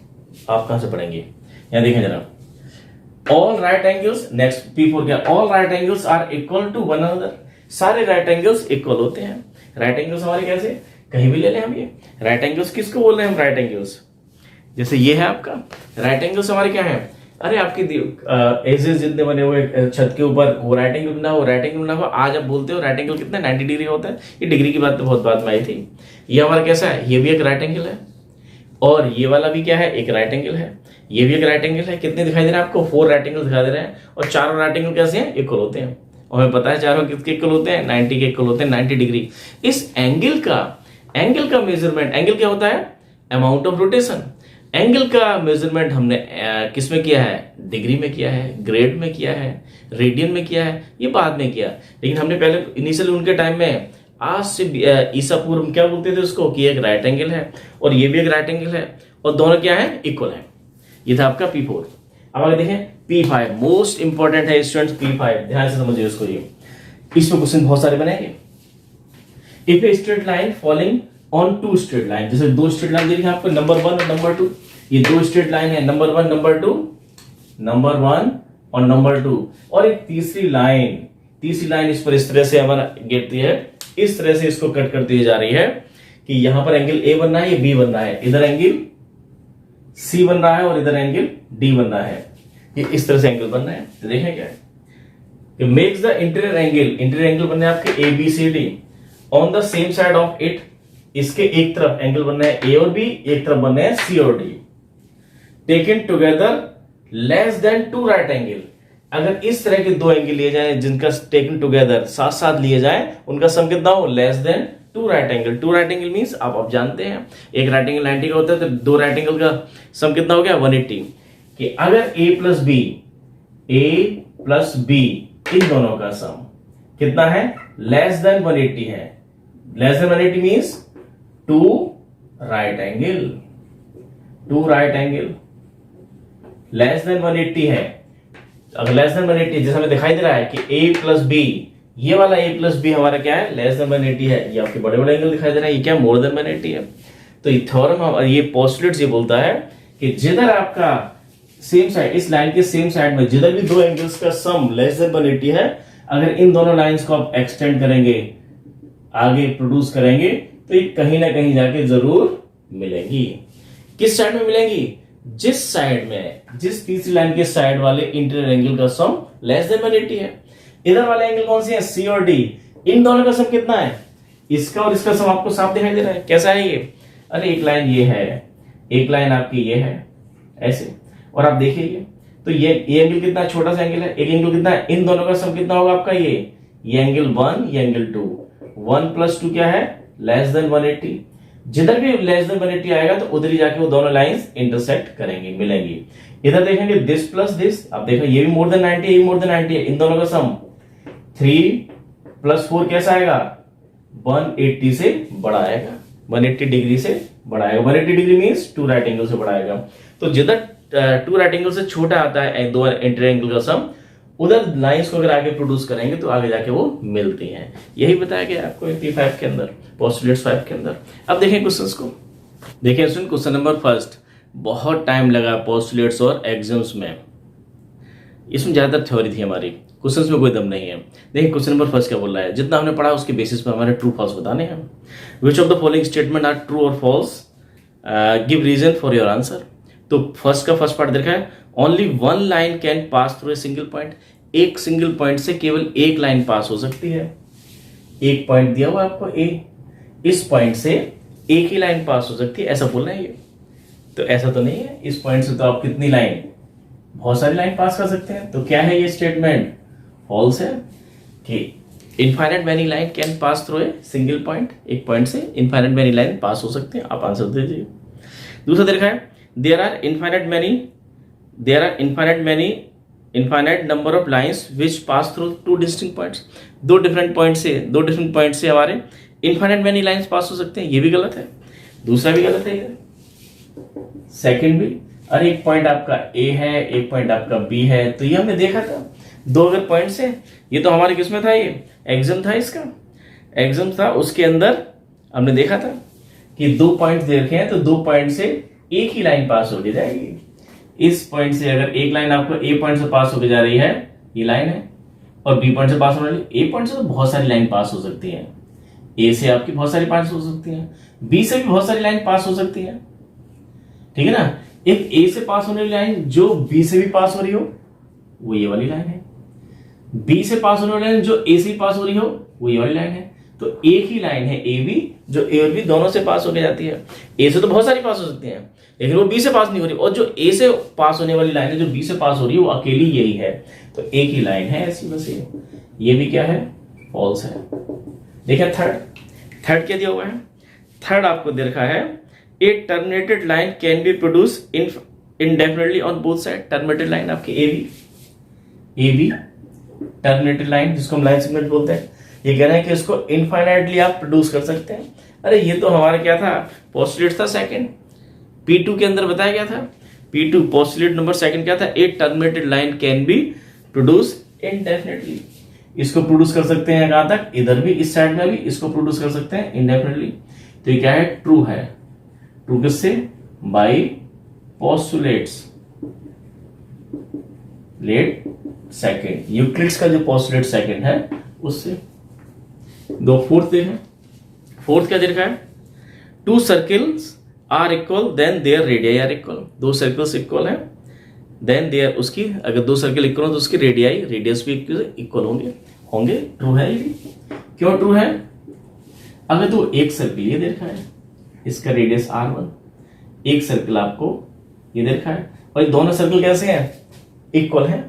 आप कहां से पढ़ेंगे, यहां देखें जरा। All right angles, next P4 क्या, all right angles are equal to one another. सारे राइट एंगल्स इक्वल होते हैं। राइट एंगल्स हमारे कैसे, कहीं भी ले लें हम, ये राइट एंगल्स किसको बोल रहे हैं हम, राइट एंगल्स जैसे ये है आपका, राइट एंगल्स हमारे क्या है, अरे आपकी एजेस जितने बने हुए छत के ऊपर, वो राइट एंगल बना हुआ। आज आप बोलते हो राइट एंगल कितना 90 डिग्री होता है, ये डिग्री की बात तो बहुत बाद में आई थी। ये हमारा कैसा है, ये भी एक राइट एंगल है, और ये वाला भी क्या है, एक राइट एंगल है, ये भी एक राइट एंगल है। कितने दिखाई दे रहे हैं आपको, 4 राइट एंगल दिखाई दे रहे हैं, और चारों राइट एंगल कैसे हैं, इक्वल होते हैं। और हमें पता है चारों किसके इक्वल होते हैं, 90 के इक्वल होते हैं, 90 डिग्री। इस एंगल का मेजरमेंट, एंगल क्या होता है, अमाउंट ऑफ रोटेशन। एंगल का मेजरमेंट हमने किस में किया है, डिग्री में किया है, ग्रेड में किया है, रेडियन में किया है, ये बाद में किया। लेकिन हमने पहले इनिशियल उनके टाइम में, आज से ईसा पूर्व क्या बोलते थे उसको, कि एक राइट एंगल है और ये भी एक राइट एंगल है, और दोनों क्या है, इक्वल है। ये था आपका P4। अब आगे देखें P5, मोस्ट इंपॉर्टेंट है स्टूडेंट्स, P5 ध्यान से समझिए इसको। ये इसमें क्वेश्चन बहुत सारे बनेंगे। If A straight line following on 2 straight line, जैसे 2 स्ट्रेट लाइन देखिए आपको, नंबर 1 और नंबर 2, ये 2 स्ट्रेट लाइन है, नंबर 1 नंबर 1 और नंबर 2, और एक तीसरी लाइन इस पर इस तरह से हमारा गिरती है, इस तरह से इसको कट करती जा रही है कि यहां पर एंगल ए बन रहा है, ये बी बन रहा है, इधर एंगल सी बन रहा है और इधर एंगल डी बन रहा है। ये इस तरह से एंगल बन रहा है, तो देखें क्या है, मेक्स द इंटीरियर एंगल बनने आपके A B C D on the same side of it. इसके एक तरफ एंगल बनना है ए और बी, एक तरफ बनना है सी और D, taken together less than 2 right angle. अगर इस तरह के 2 एंगल लिए जाए जिनका टेकन टुगेदर साथ साथ लिए जाए, उनका सम कितना हो, less than 2 right angle. 2 right angle means आप जानते हैं, एक राइट एंगल 90 का होता है, तो 2 राइट एंगल का सम कितना हो गया, 180। कि अगर a प्लस बी इन दोनों का सम कितना है, लेस देन 180 है। Less than 180 means 2 right angle less than 180 है। अगर लेस देन 180 जैसा हमें दिखाई दे रहा है कि a प्लस बी, ये वाला a प्लस बी हमारा क्या है, लेस देन 180 है। ये आपके बड़े बड़े एंगल दिखाई दे रहा है, ये क्या मोर देन 180 है। तो ये थ्योरम, ये पोस्टुलेट्स ये बोलता है कि जिधर आपका सेम साइड, इस लाइन के सेम साइड में जिधर भी 2 एंगल्स का सम लेस देन 180 है, अगर इन दोनों लाइंस को आप एक्सटेंड करेंगे, आगे प्रोड्यूस करेंगे, तो ये कहीं ना कहीं जाके जरूर मिलेंगी। किस साइड में मिलेंगी, जिस साइड में, जिस तीसरी लाइन के साइड वाले इंटीरियर एंगल का सम लेस देन 180 है। इधर वाले एंगल कौन सी है, सी और डी, इन दोनों का सम कितना है, इसका और इसका सम आपको साफ दिखाई दे रहा है। कैसा है ये, अरे एक लाइन ये है, एक लाइन आपकी ये है ऐसे, और आप देखिए तो ये एंगल कितना छोटा सा एंगल है, एक एंगल कितना है, इन दोनों का सम कितना होगा आपका, ये एंगल 1, ये एंगल 2, 1 + 2 क्या है, लेस देन 180। जिधर भी लेस देन 180 आएगा तो उधर ही जाके वो दोनों लाइंस इंटरसेक्ट करेंगी, मिलेंगी। इधर देखेंगे दिस प्लस दिस, अब देखो ये भी मोर देन 90 है, ये भी मोर देन 90 है, इन दोनों का सम 3 + 4 कैसा आएगा, 180 से बड़ा आएगा, 180 डिग्री से बड़ा आएगा। 180 डिग्री मींस 2 राइट एंगल से बड़ा आएगा। तो जिधर 2 राइट एंगल से छोटा आता है दो इंटर एंगल का सम, उधर लाइंस को अगर आगे प्रोड्यूस करेंगे तो आगे जाके वो मिलती हैं। यही बताया गया आपको 85 के अंदर, पोस्टुलेट्स 5 के अंदर। अब देखें क्वेश्चंस को, देखिए सुन क्वेश्चन नंबर फर्स्ट। बहुत टाइम लगा पोस्टुलेट्स और एग्जाम्स में, इसमें ज्यादातर थ्योरी थी हमारी, क्वेश्चंस में कोई दम नहीं है। देखिए क्वेश्चन नंबर फर्स्ट क्या बोल रहा है, जितना हमने पढ़ा उसके बेसिस पर हमारे ट्रू फॉल्स बताने हैं। Which of the following statement are true और false, give reason for your answer. तो फर्स्ट का फर्स्ट पार्ट देखा है, only 1 line can pass through a single point, एक सिंगल पॉइंट से केवल एक लाइन पास हो सकती है। एक पॉइंट दिया हुआ आपको ए, इस पॉइंट से एक ही लाइन पास हो सकती है, ऐसा बोल रहे हैं ये। तो ऐसा तो नहीं है, इस पॉइंट से तो आप कितनी लाइन, बहुत सारी लाइन पास कर सकते हैं। तो क्या है ये स्टेटमेंट, फॉल्स है कि infinite many line can pass through a single point, एक पॉइंट से इनफाइनाइट मैनी लाइन पास हो सकते हैं। आप आंसर दीजिए। दूसरा देखा है, there are infinite number of lines which pass through two distinct points। दो डिफरेंट पॉइंट से हमारे इनफाइनाइट मैनी लाइंस पास हो सकते हैं, ये भी गलत है। दूसरा भी गलत है, सेकंड भी। अरे एक पॉइंट आपका ए है, एक पॉइंट आपका बी है, तो ये हमने देखा था दो अगर पॉइंट्स है, ये तो हमारे किसमें था, ये एग्जाम था, इसका एग्जाम था, उसके अंदर हमने देखा था कि 2 पॉइंट्स दे रखे हैं, तो 2 पॉइंट से एक ही लाइन पास होके जाएगी। इस पॉइंट से अगर एक लाइन आपको ए पॉइंट से पास होके जा रही है, ये लाइन है, और बी पॉइंट से पास होने वाली, ए पॉइंट से तो बहुत सारी लाइन पास हो सकती है, ए से आपकी बहुत सारी पास हो सकती है, बी से भी बहुत सारी लाइन पास हो सकती है, ठीक है ना। एक ए से पास होने वाली लाइन जो बी से भी पास हो रही हो, वो ये वाली लाइन है। बी से पास होने वाली लाइन जो ए से पास हो रही हो, वो ये वाली लाइन है। तो एक ही लाइन है ए बी, जो ए और बी दोनों से पास होके जाती है। ए से तो बहुत सारी पास हो सकती है, लेकिन वो बी से पास नहीं हो रही, और जो ए से पास होने वाली लाइन है जो बी से पास हो रही है, वो अकेली यही है। तो एक ही लाइन है ऐसी बस ये भी क्या है, फॉल्स है। देखिए थर्ड क्या दिया हुआ है, थर्ड आपको दे रखा है, a terminated line can be produce indefinitely on both side. Terminated line आपकी ए बी टर्मिनेटेड लाइन, जिसको हम लाइन सेगमेंट बोलते हैं, ये कह रहे हैं कि इसको इनफाइनाइटली आप प्रोड्यूस कर सकते हैं। अरे ये तो हमारा क्या था, पोस्टुलेट था सेकंड, P2 के अंदर बताया गया था। P2 पोस्टुलेट नंबर सेकंड क्या था, a terminated line can be produce indefinitely. इसको प्रोड्यूस कर सकते हैं कहां तक, इधर भी, इस साइड में भी इसको प्रोड्यूस कर सकते हैं इंडेफिनिटली। तो ये क्या है, ट्रू है। ट्रू किससे, by postulates let second, Euclid's का जो पोस्टुलेट सेकंड है उससे। दो फोर्थ देखें, फोर्थ क्या दे रखा है, 2 circles are equal then their radii are equal. 2 circles equal है, देन देयर, उसकी अगर 2 सर्कल इक्वल हो तो उसकी रेडियाई रेडियस भी इक्वल होंगे। ट्रू है ये भी। क्यों ट्रू है, अगर तो एक सर्कल ये दे रखा है, इसका रेडियस R1, एक सर्कल आपको ये दे रखा है, और ये दोनों सर्कल कैसे हैं, इक्वल है।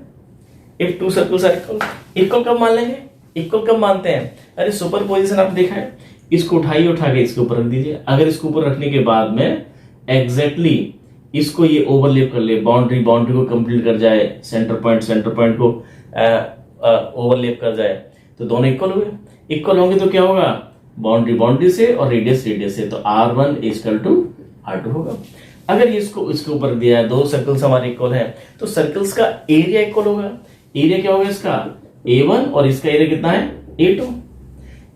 If 2 circles are equal, equal कब मान लेंगे, इक्वल कब मानते हैं, अरे सुपर पोजिशन आपने देखा है, इसको उठा के इसके ऊपर रख दीजिए। अगर इसके ऊपर रखने के बाद में एग्जैक्टली इसको ये ओवरलैप कर ले, बाउंड्री को कंप्लीट कर जाए, सेंटर पॉइंट को ओवरलैप कर जाए, तो दोनों इक्वल हुए। इक्वल होंगे तो क्या होगा, बाउंड्री से और रेडियस से, तो R1 = R2 होगा। अगर इसको इसके ऊपर दिया है, 2 सर्कल्स हमारे इक्वल है, तो सर्कल्स का एरिया इक्वल होगा। एरिया क्या होगा इसका, A1, और इसका एरिया कितना है, A2।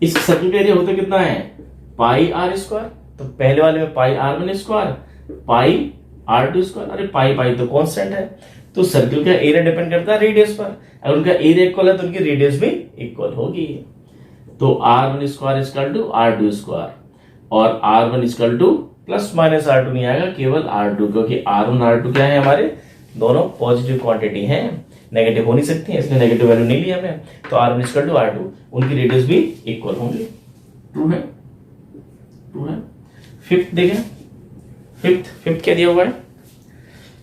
इस सर्कल का एरिया होता कितना है, πr²। तो पहले वाले में πr1², πr2²। अरे पाई तो कांस्टेंट है, तो सर्कल का एरिया डिपेंड करता है रेडियस पर। अगर उनका एरिया इक्वल है तो उनकी रेडियस भी इक्वल होगी। तो R1² = R2², और R1 ± R2 नहीं आएगा, केवल R2, क्योंकि R1 R2 क्या है, हमारे दोनों पॉजिटिव क्वांटिटी हैं, नेगेटिव हो नहीं सकती है, इसलिए नेगेटिव वैल्यू नहीं लिया हमने। तो R1 = R2, उनकी रेडियस भी इक्वल होंगे। ट्रू है। फिफ्थ देखें, फिफ्थ क्या दिया हुआ है,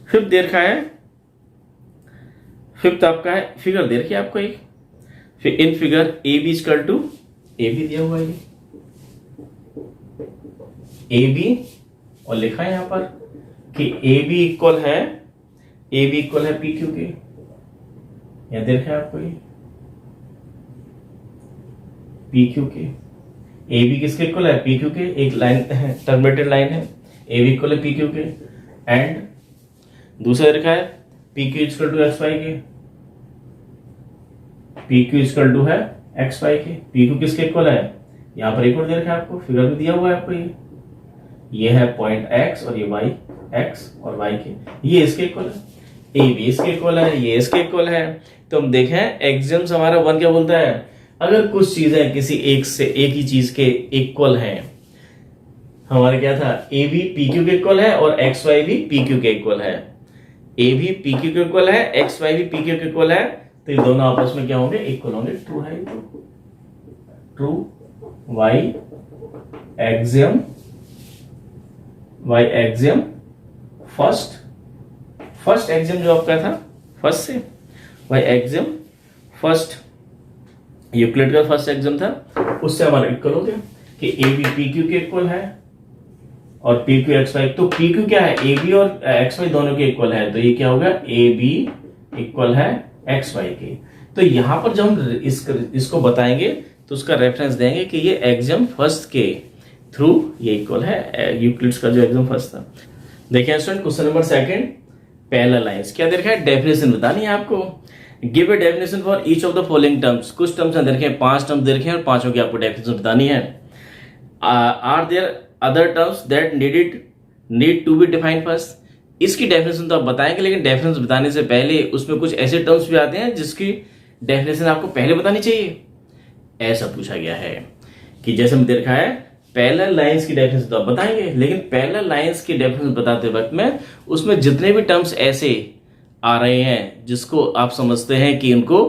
फिफ्थ दे रखा है, फिफ्थ आपका है, फिगर दे रखी है आपको एक, फिर in figure A B equal to, A B दिया हुआ है ये, ए बी, और लिखा है यहां पर कि ए बी इक्वल है, ए बी इक्वल है पी क्यू के, यहां दे रखा है आपको ये पी क्यू के, ए बी किसके इक्वल है, पी क्यू के, एक लाइन है, टर्मिनेटेड लाइन है, ए बी इक्वल है पी क्यू के, एंड दूसरा लिखा है P Q equal to X Y के, पी क्यू इक्वल टू है एक्स वाई के, पी क्यू किसके इक्वल है, यहां पर एक और दे रखा है आपको, फिगर में दिया हुआ है आपको ये है पॉइंट एक्स और ये वाई, एक्स और वाई के, ये इसके इक्वल है, ए बी इसके इक्वल है, ये इसके इक्वल है। तो हम देखें एग्जाम्स हमारा वन क्या बोलता है, अगर कुछ चीजें किसी एक से एक ही चीज के इक्वल हैं, हमारे क्या था, ए बी पी क्यू के इक्वल है और एक्स वाई भी पी क्यू के इक्वल है, ए भी पी क्यू के इक्वल है, एक्स वाई भी पी क्यू के इक्वल है, तो ये दोनों आपस में क्या होंगे, इक्वल होंगे, ट्रू है, true why axiom, why axiom first axiom जो आपका था फर्स्ट से, वाई एक्सियम फर्स्ट यूक्लिड का फर्स्ट एक्सियम था, उससे हमारा इक्वल हो गया कि ए बी पी क्यू के इक्वल है और पी क्यू एक्स वाई, तो पी क्यू क्या है, ए बी और एक्स वाई दोनों के इक्वल है, तो ये क्या होगा, ए बी इक्वल है एक्स वाई के। तो यहां पर जब हम इसको बताएंगे तो उसका रेफरेंस देंगे कि ये एक्सियम फर्स्ट के थ्रू ये इक्वल है, यूक्लिड्स का जो एक्सियम फर्स्ट था। देखिए student question number second, parallel lines, क्या दे रखा है, डेफिनेशन बतानी है आपको, give a definition for each of the following terms, कुछ टर्म्स दे रखे हैं, 5 टर्म्स दे रखे हैं और पांचों की आपको डेफिनेशन बतानी है। Are there other terms that need to be defined first, इसकी डेफिनेशन तो आप बताएंगे, लेकिन डेफिनेशन बताने से पहले उसमें कुछ ऐसे टर्म्स भी आते हैं जिसकी डेफिनेशन आपको पहले बतानी चाहिए, ऐसा पूछा गया है कि जैसे हम दे रखा है पैरेलल लाइंस की डेफिनेशन तो आप बताएंगे, लेकिन पैरेलल लाइंस की डेफिनेशन बताते वक्त में उसमें जितने भी टर्म्स ऐसे आ रहे हैं जिसको आप समझते हैं कि उनको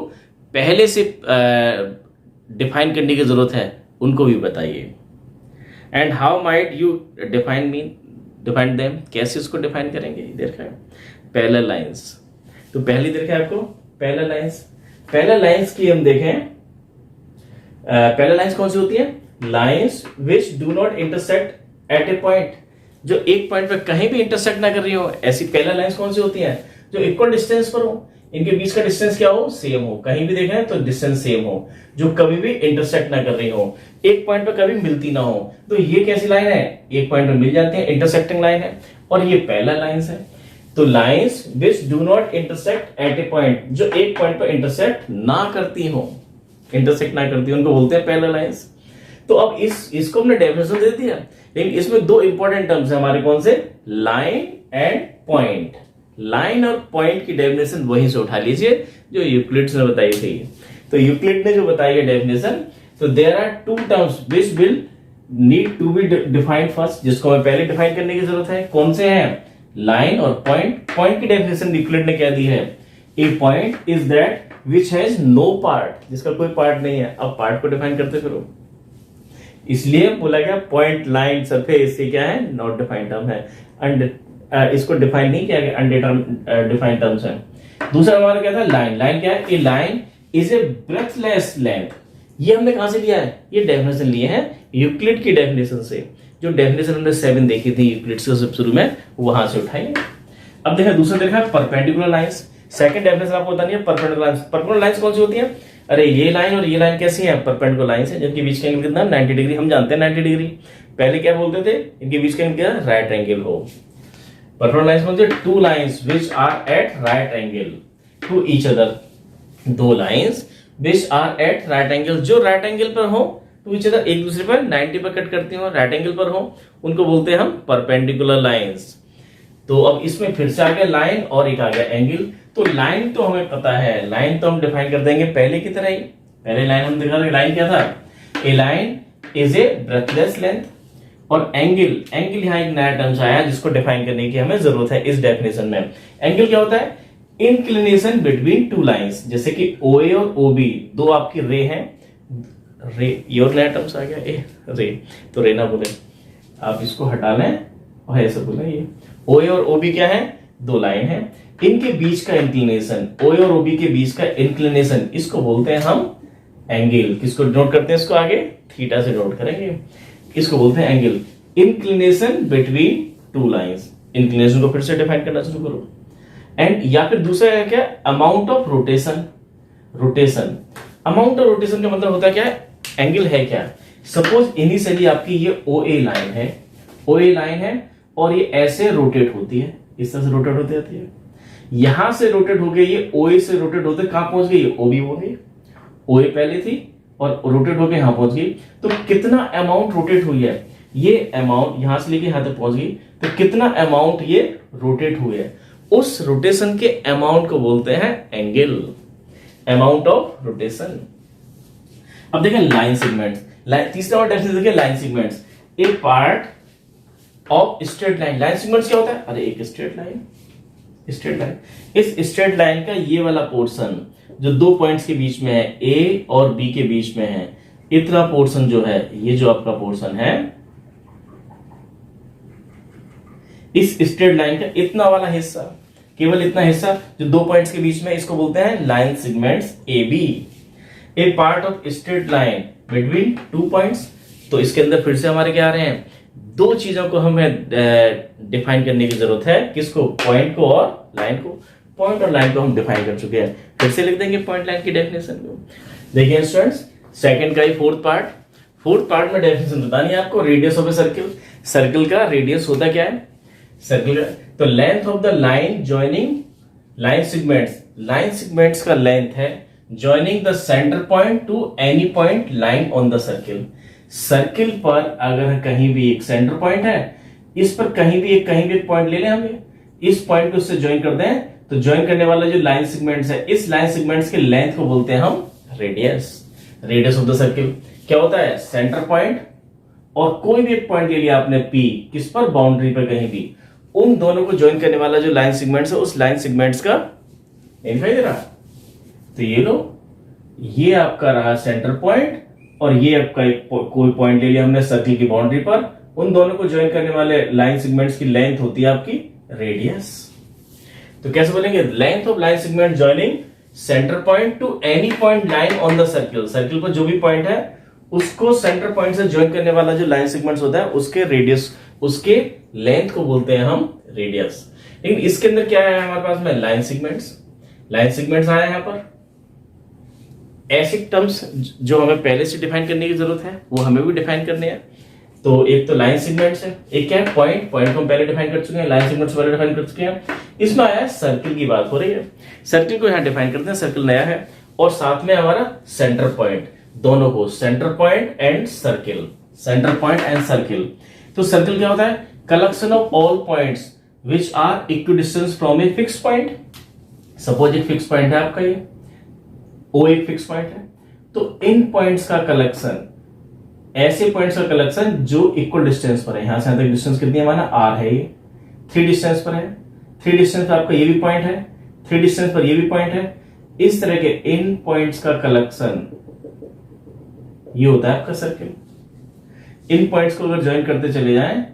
पहले से डिफाइन करने की जरूरत है, उनको भी बताइए। And how might you define them, कैसे उसको डिफाइन करेंगे, देखा है पैरेलल लाइंस, तो पहली देखा है आपको पैरेलल लाइंस की हम देखें, पैरेलल लाइंस कौन सी होती है, lines which do not intersect at A point, जो एक पॉइंट पे कहीं भी इंटरसेक्ट ना कर रही हो, ऐसी पैरेलल लाइंस कौन सी होती हैं, जो इक्वल डिस्टेंस पर हो, इनके बीच का डिस्टेंस क्या हो, सेम हो, कहीं भी देखें तो डिस्टेंस सेम हो, जो कभी भी इंटरसेक्ट ना कर रही हो, एक पॉइंट पे कभी मिलती ना हो, तो ये कैसी लाइन है, एक पॉइंट पे मिल जाती है, इंटरसेक्टिंग लाइन है, और ये पैरेलल लाइंस है। तो lines which do not intersect at A point, जो एक पॉइंट पर इंटरसेक्ट ना करती हो, उनको बोलते हैं पैरेलल लाइंस। तो अब इसको हमने डेफिनेशन दे दिया, लेकिन इसमें दो इंपॉर्टेंट टर्म्स है हमारे, कौन से, लाइन एंड पॉइंट। लाइन और पॉइंट की डेफिनेशन वहीं से उठा लीजिए जो यूक्लिड्स ने बताई थी। तो यूक्लिड ने जो बताई है डेफिनेशन, तो there are two terms which will need to be defined first, जिसको हमें पहले डिफाइन करने की जरूरत है, कौन से हैं, लाइन और पॉइंट। पॉइंट की डेफिनेशन यूक्लिड ने क्या दी है, a point is that which has no part, जिसका कोई पार्ट नहीं है। अब पार्ट को डिफाइन करते फिर, इसलिए बोला गया पॉइंट, लाइन, सरफेस, ये क्या है, नॉट डिफाइंड टर्म है, इसको डिफाइन नहीं किया गया, अनडिफाइंड टर्म्स है। दूसरा हमारा क्या था, लाइन। लाइन क्या है, a line is a breathless length, ये हमने कहां से लिया है, ये डेफिनेशन लिए हैं यूक्लिड की डेफिनेशन से, जो डेफिनेशन हमने 7 देखी थी यूक्लिड से सबसे शुरू में, वहां से उठाई। अब देखा दूसरा देखा परपेंडिकुलर लाइंस, सेकंड डेफिनेशन आपको बतानी है परपेंडिकुलर लाइंस। परपेंडिकुलर लाइंस कौन सी होती है, अरे ये लाइन और ये लाइन कैसी है, परपेंडिकुलर लाइंस है, जिनके बीच का एंगल कितना, 90 डिग्री। हम जानते हैं 90 डिग्री, पहले क्या बोलते थे, इनके बीच का एंगल क्या, राइट एंगल हो। परपेंडिकुलर लाइंस कौन सी, two lines which are at right angle to each other, दो lines which are at right angle, जो राइट एंगल पर हो टू ईच अदर, एक दूसरे पर 90 पर कट करती हो, राइट एंगल पर हो, उनको बोलते हैं हम परपेंडिकुलर लाइंस। तो अब इसमें फिर से आ गया लाइन और एक आ गया एंगल। तो लाइन तो हमें पता है, लाइन तो हम डिफाइन कर देंगे पहले की तरह ही। पहले लाइन हम दिखा रहे, लाइन क्या था, a line is a breathless length, और एंगल यहाँ एक नया टर्म्स आया जिसको डिफाइन करने की हमें जरूरत है इस डेफिनेशन में। एंगल क्या होता है, इंक्लिनेशन बिटवीन टू लाइंस, जैसे कि OA और OB दो आपकी रे हैं, रे, ये और नया टर्म्स आ गया, ए रे, तो रे ना बोले, आप इसको हटा लें ऐसा बोला ये OA और OB क्या है, दो लाइन है, इनके बीच का इंक्लिनेशन, OA और OB के बीच का इंक्लिनेशन, इसको बोलते हैं हम एंगल। किसको नोट करते हैं, इसको आगे थीटा से नोट करेंगे, इसको बोलते हैं angle. Inclination between two lines, inclination को फिर से डिफाइन करना शुरू करो। एंड या फिर दूसरा है क्या, amount of rotation. Rotation, amount of rotation का मतलब होता है क्या, एंगल है क्या। सपोज इनिशियली आपकी ये OA लाइन है, OA लाइन है और ये ऐसे रोटेट होती है, इस तरह से रोटेट होती जाती है, यहां से रोटेट हो गई ये OA से रोटेट होते कहां पहुंच गई, OB हो गई। OA पहले थी और रोटेट होके यहां पहुंच गई, तो कितना अमाउंट रोटेट हुई है, ये अमाउंट यहां से लेके यहां तक पहुंच गई, तो कितना अमाउंट ये रोटेट हुई है, उस रोटेशन के अमाउंट को बोलते हैं एंगल, अमाउंट ऑफ रोटेशन। अब देखें लाइन सेगमेंट्स, तीसरा और डेफिनेशन देखिए line segments, A part of straight line. Line segments क्या होता है, अरे एक स्ट्रेट लाइन, स्ट्रेट लाइन, इस स्ट्रेट लाइन का ये वाला पोर्शन जो दो पॉइंट्स के बीच में है, ए और बी के बीच में है, इतना पोर्शन जो है, ये जो आपका पोर्शन है, इस स्ट्रेट लाइन का इतना वाला हिस्सा, केवल इतना हिस्सा जो दो पॉइंट्स के बीच में, इसको बोलते हैं line segments A B. A part of straight line between two points, तो इसके अंदर फिर से हमारे क्या आ रहे हैं, दो चीजों को हमें डिफाइन करने की जरूरत है, किसको, पॉइंट को और लाइन को। पॉइंट और लाइन को हम डिफाइन कर चुके हैं, फिर से लिख देंगे पॉइंट लाइन की डेफिनेशन को। देखिए स्टूडेंट्स, सेकंड का ही फोर्थ पार्ट में डेफिनेशन बतानी है आपको, radius of a circle. Circle का रेडियस होता क्या है, सर्किल, तो length of the line joining line segments, line segments का लेंथ है joining the centre point two any point line on the circle. Circle पर अगर कहीं भी एक सेंटर पॉइंट है, इस पर कहीं भी एक पॉइंट ले लें, हमें इस पॉइंट को उससे ज्वाइन कर दें, तो ज्वाइन करने वाला जो लाइन सेगमेंट्स है, इस लाइन सेगमेंट्स के लेंथ को बोलते हैं हम radius. Radius of the circle क्या होता है, सेंटर पॉइंट और कोई भी एक पॉइंट ले लिया आपने P, किस पर, बाउंड्री पर कहीं भी, उन दोनों को ज्वाइन करने वाला जो लाइन सेगमेंट्स है, उस लाइन सेगमेंट्स का दिखाई दे रहा, तो ये लो, ये आपका रहा सेंटर पॉइंट और ये आपका एक कोई पॉइंट ले लिया हमने सर्किल की बाउंड्री पर, उन दोनों को ज्वाइन करने वाले लाइन सेगमेंट्स की लेंथ होती है आपकी रेडियस। तो कैसे बोलेंगे, length of line segment joining centre point two any point line on the circle. Circle पर जो भी पॉइंट है उसको सेंटर पॉइंट से ज्वाइन करने वाला जो लाइन सेगमेंट्स होता है, उसके रेडियस, उसके लेंथ को बोलते हैं हम रेडियस। लेकिन इसके अंदर क्या है हमारे पास में, लाइन सेगमेंट्स, लाइन सेगमेंट्स आए यहां पर। ऐसे टर्म्स जो हमें पहले से डिफाइन करने की जरूरत है, वो हमें भी डिफाइन करने हैं। तो एक तो लाइन सेगमेंट्स है, एक क्या है, पॉइंट, पॉइंट को हम पहले डिफाइन कर चुके हैं, लाइन सेगमेंट्स पहले डिफाइन कर चुके हैं। इसमें आया सर्किल की बात हो रही है, सर्किल को यहां डिफाइन करते हैं, सर्किल नया है, और साथ में हमारा सेंटर पॉइंट, दोनों को, centre point and circle, centre point and circle. तो सर्किल क्या होता है, collection of all points which are equidistance from a fix point. Suppose एक फिक्स पॉइंट है आपका, ये O एक फिक्स पॉइंट है, तो इन पॉइंट्स का कलेक्शन, ऐसे पॉइंट्स का कलेक्शन जो इक्वल डिस्टेंस पर है, यहां से यहां तक डिस्टेंस कितनी है, माना R है, ये 3 डिस्टेंस पर है, 3 डिस्टेंस पर आपका ये भी पॉइंट है, 3 डिस्टेंस पर ये भी पॉइंट है, इस तरह के इन पॉइंट्स का कलेक्शन ये होता है आपका सर्किल। इन पॉइंट्स को अगर ज्वाइन करते चले जाएं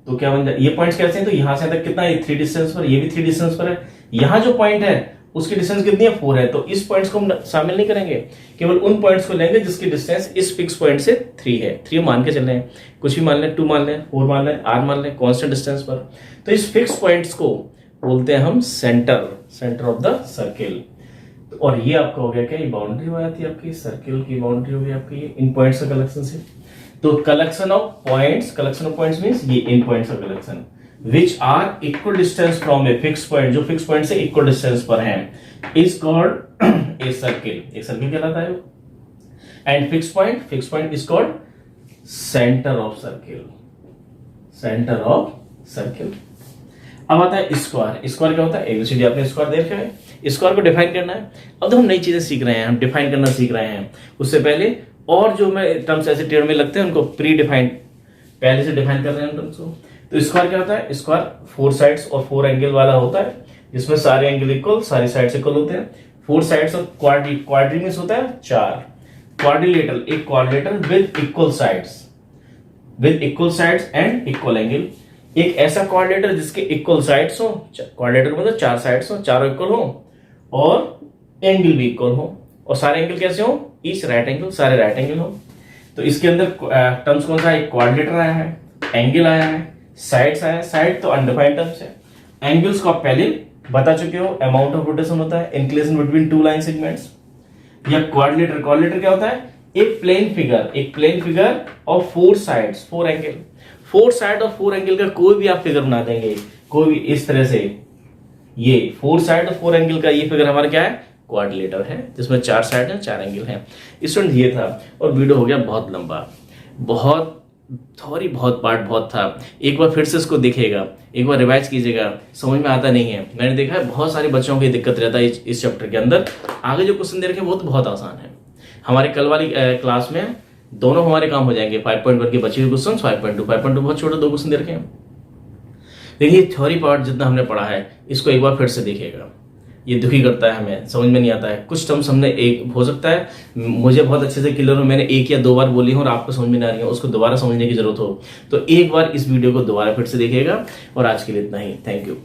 तो क्या बन जाए, ये पॉइंट्स कैसे हैं, तो यहां से तक कितना है, 3 डिस्टेंस पर, ये भी 3 डिस्टेंस पर है, यहां जो पॉइंट है उसकी डिस्टेंस कितनी है, 4 है, तो इस पॉइंट्स को हम शामिल नहीं करेंगे, केवल उन पॉइंट्स को लेंगे जिसकी डिस्टेंस इस फिक्स पॉइंट से 3 है। 3 मान के चल रहे हैं, कुछ भी मान लें, 2 मान लें, 4 मान लें, R मान लें, कांस्टेंट डिस्टेंस पर। तो इस फिक्स पॉइंट्स को बोलते हैं हम centre, centre of the circle. और ये आपका हो गया क्या, ये बाउंड्री हो जाती है आपकी, सर्किल की बाउंड्री हो गई आपकी इन पॉइंट्स का कलेक्शन से। तो कलेक्शन ऑफ पॉइंट्स मींस ये इन पॉइंट्स का collection which are equal distance from a fix point, जो फिक्स पॉइंट से इक्वल डिस्टेंस पर है, इज कॉल्ड ए सर्किल, एक सर्किल कहलाता है। And fix point is called centre of circle, centre of circle. अब आता है स्क्वायर। स्क्वायर क्या होता है, एबीसीडी आपने स्क्वायर देखा है, स्क्वायर को डिफाइन करना है। अब तो हम नई चीजें सीख रहे हैं, हम डिफाइन करना सीख रहे हैं, उससे पहले और जो मैं टर्म्स ऐसे टेढ़ में लगते हैं उनको प्री डिफाइन, पहले से डिफाइन कर रहे हैं टर्म्स को। तो स्क्वायर क्या होता है, स्क्वायर 4 साइड्स और 4 एंगल वाला होता है, जिसमें सारे एंगल इक्वल, सारी साइड्स इक्वल होते हैं। 4 साइड्स और क्वाड्री मींस होता है 4, क्वाड्रिलेटरल, एक quadrilateral with equal sides and equal angle. एक ऐसा क्वाड्रिलेटरल जिसके इक्वल साइड्स हो, क्वाड्रिलेटरल मतलब 4 साइड्स हो, चारों इक्वल हो और एंगल भी इक्वल हो, और सारे एंगल कैसे हो, ईच राइट एंगल, सारे राइट एंगल हो। तो इसके अंदर टर्म्स कौन सा है, क्वाड्रिलेटरल आया है, एंगल आया है, साइड्स आया है। साइड तो अनडिफाइंड टर्म्स है। एंगल्स को आप पहले बता चुके हो, अमाउंट ऑफ रोटेशन होता है, inclination between two line segments. या क्वाड्रिलेटरल क्या होता है, एक plane figure of 4 sides 4 angle, 4 side और 4 एंगल का कोई भी आप फिगर बना देंगे, कोई भी इस तरह से, ये 4 साइड और 4 एंगल का ये फिगर हमारा क्या है, क्वाड्रिलेटर है, जिसमें 4 साइड है 4 एंगल है। स्टूडेंट ये था, और वीडियो हो गया बहुत लंबा, बहुत थोड़ी बहुत पार्ट बहुत था। एक बार फिर से इसको देखिएगा, एक बार रिवाइज कीजिएगा, समझ में आता नहीं है। मैंने देखा है बहुत सारे बच्चों को ये दिक्कत रहता है इस चैप्टर के अंदर। आगे जो क्वेश्चन दे रखे हैं वो तो बहुत आसान है। हमारे कल वाली क्लास में दोनों हमारे काम हो जाएंगे। 5.1 के बचे हुए क्वेश्चन, 5.2 बहुत छोटे 2 क्वेश्चन दे रखे हैं। देखिए थ्योरी पार्ट जितना हमने पढ़ा है इसको एक बार फिर से देखिएगा। ये दुखी करता है, हमें समझ में नहीं आता है। कुछ टर्म्स हमने एक हो सकता है मुझे बहुत अच्छे से क्लियर हो, मैंने 1 या 2 बार बोली हो और आपको समझ में नहीं आ रही है, उसको दोबारा समझने की जरूरत हो तो एक बार इस वीडियो को दोबारा फिर से देखिएगा। और आज के लिए इतना ही, थैंक यू।